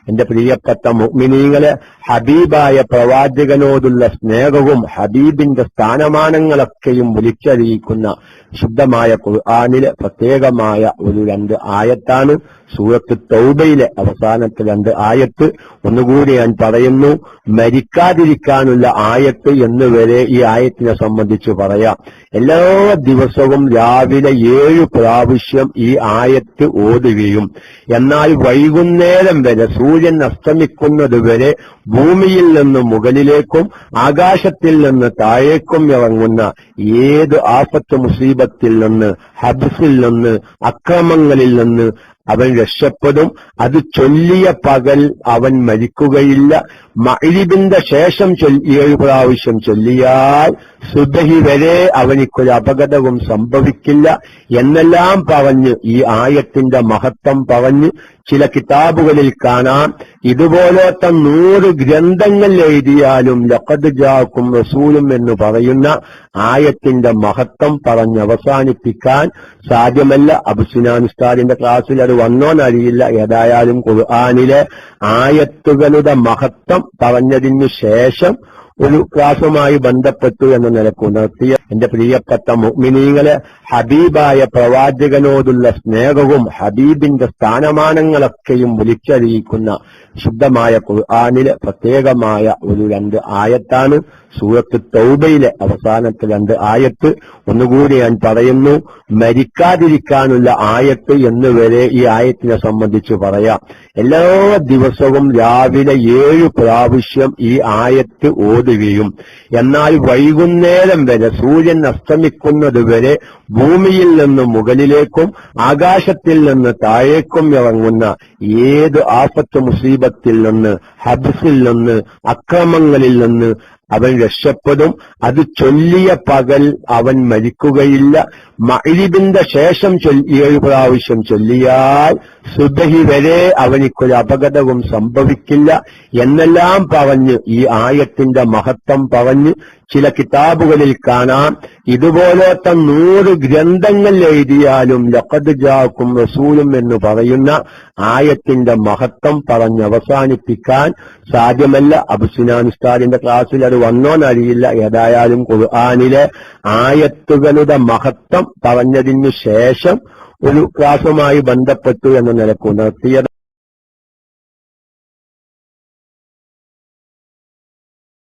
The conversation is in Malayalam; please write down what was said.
എന്റെ പ്രിയപ്പെട്ട മുഅ്മിനീങ്ങളെ, ഹബീബായ പ്രവാചകനോടുള്ള സ്നേഹവും ഹബീബിന്റെ സ്ഥാനമാനങ്ങളൊക്കെയും വിളിച്ചറിയിക്കുന്ന ശുദ്ധമായ ഖുർആനിലെ പ്രത്യേകമായ ഒരു 2 ആയത്താണ് സൂറത്ത് തൗബയിലെ അവസാനത്തെ 2 ആയത്ത്. ഒന്നുകൂടി ഞാൻ പറയുന്നു, മരിക്കാതിരിക്കാനുള്ള ആയത്ത് എന്നുവരെ ഈ ആയത്തിനെ സംബന്ധിച്ച് പറയാം. എല്ലാ ദിവസവും രാവിലെ 7 പ്രാവശ്യം ഈ ആയത്ത് ഓതുകയും എന്നാൽ വൈകുന്നേരം വരെ സൂര്യൻ അസ്തമിക്കുന്നത് വരെ ഭൂമിയിൽ നിന്ന് മുകളിലേക്കും ആകാശത്തിൽ നിന്ന് താഴേക്കും ഇറങ്ങുന്ന ഏത് ആഫത്ത് മുസീബത്തിൽ നിന്ന്, ഹബ്സിൽ നിന്ന്, അക്രമങ്ങളിൽ നിന്ന് അവൻ രക്ഷപ്പെടും. അത് ചൊല്ലിയ പകൽ അവൻ മരിക്കുകയില്ല. മഗ്‌രിബിന്റെ ശേഷം 7 പ്രാവശ്യം ചൊല്ലിയാൽ സുബ്ഹി വരെ അവനിക്കൊരു അപകടവും സംഭവിക്കില്ല എന്നെല്ലാം പറഞ്ഞ് ഈ ആയത്തിന്റെ മഹത്വം പറഞ്ഞ് ചില കിതാബുകളിൽ കാണാം, ഇതുപോലത്തെ 100 ഗ്രന്ഥങ്ങൾ എഴുതിയാലും ലഖദ് ജാഅക്കും റസൂലും എന്ന് പറയുന്ന ആയത്തിന്റെ മഹത്വം പറഞ്ഞവസാനിപ്പിക്കാൻ സാധ്യമല്ല. അബ്സുനാനുസ്താദിന്റെ ക്ലാസ്സിൽ അത് വന്നോന്നറിയില്ല. ഏതായാലും ഖുർആനിലെ ആയത്തുകളുടെ മഹത്വം പറഞ്ഞതിനു ശേഷം ഒരു ക്ലാസുമായി ബന്ധപ്പെട്ടു എന്ന നിലക്ക് ഉണർത്തിയ എന്റെ പ്രിയപ്പെട്ട മുഅ്മിനീങ്ങളെ, ഹബീബായ പ്രവാചകനോടുള്ള സ്നേഹവും ഹബീബിന്റെ സ്ഥാനമാനങ്ങളൊക്കെയും വിളിച്ചറിയിക്കുന്ന ശുദ്ധമായ ഖുർആനിലെ പ്രത്യേകമായ ഒരു 2 ആയത്താണ് സൂറത്ത് തൗബയിലെ അവസാനത്തെ 2 ആയത്ത്. ഒന്നുകൂടി ഞാൻ പറയുന്നു, മരിക്കാതിരിക്കാനുള്ള ആയത്ത് എന്നുവരെ ഈ ആയത്തിനെ സംബന്ധിച്ച് പറയാം. എല്ലാ ദിവസവും രാവിലെ 7 പ്രാവശ്യം ഈ ആയത്ത് ഓതുകയും എന്നാൽ വൈകുന്നേരം വരെ സൂര്യൻ അസ്തമിക്കുന്നത് വരെ ഭൂമിയിൽ നിന്ന് മുകളിലേക്കും ആകാശത്തിൽ നിന്ന് താഴേക്കും ഇറങ്ങുന്ന ഏത് ആഫത്ത് മുസീബത്തിൽ നിന്ന്, ഹബ്സിൽ നിന്ന്, അക്രമങ്ങളിൽ നിന്ന് അവൻ രക്ഷപ്പെടും. അത് ചൊല്ലിയ പകൽ അവൻ മരിക്കുകയില്ല. മഗ്‌രിബിന്റെ ശേഷം 7 പ്രാവശ്യം ചൊല്ലിയാൽ സുബ്ഹി വരെ അവനിക്കൊരു അപകടവും സംഭവിക്കില്ല എന്നെല്ലാം പറഞ്ഞ് ഈ ആയത്തിന്റെ മഹത്വം പറഞ്ഞ് ചില കിതാബുകളിൽ കാണാം, ഇതുപോലത്തെ 100 ഗ്രന്ഥങ്ങൾ എഴുതിയാലും ലഖദ് ജാഅക്കും റസൂലും എന്ന് പറയുന്ന ആയത്തിന്റെ മഹത്വം പറഞ്ഞവസാനിപ്പിക്കാൻ സാധ്യമല്ല. അബ്സുനാനുസ്താദിന്റെ ക്ലാസ്സിൽ അത് വന്നോന്നറിയില്ല. ഏതായാലും ഖുർആനിലെ ആയത്തുകളുടെ മഹത്വം പറഞ്ഞതിനു ശേഷം ഒരു ക്ലാസുമായി ബന്ധപ്പെട്ടു എന്ന നിലക്ക് ഉണർത്തിയത്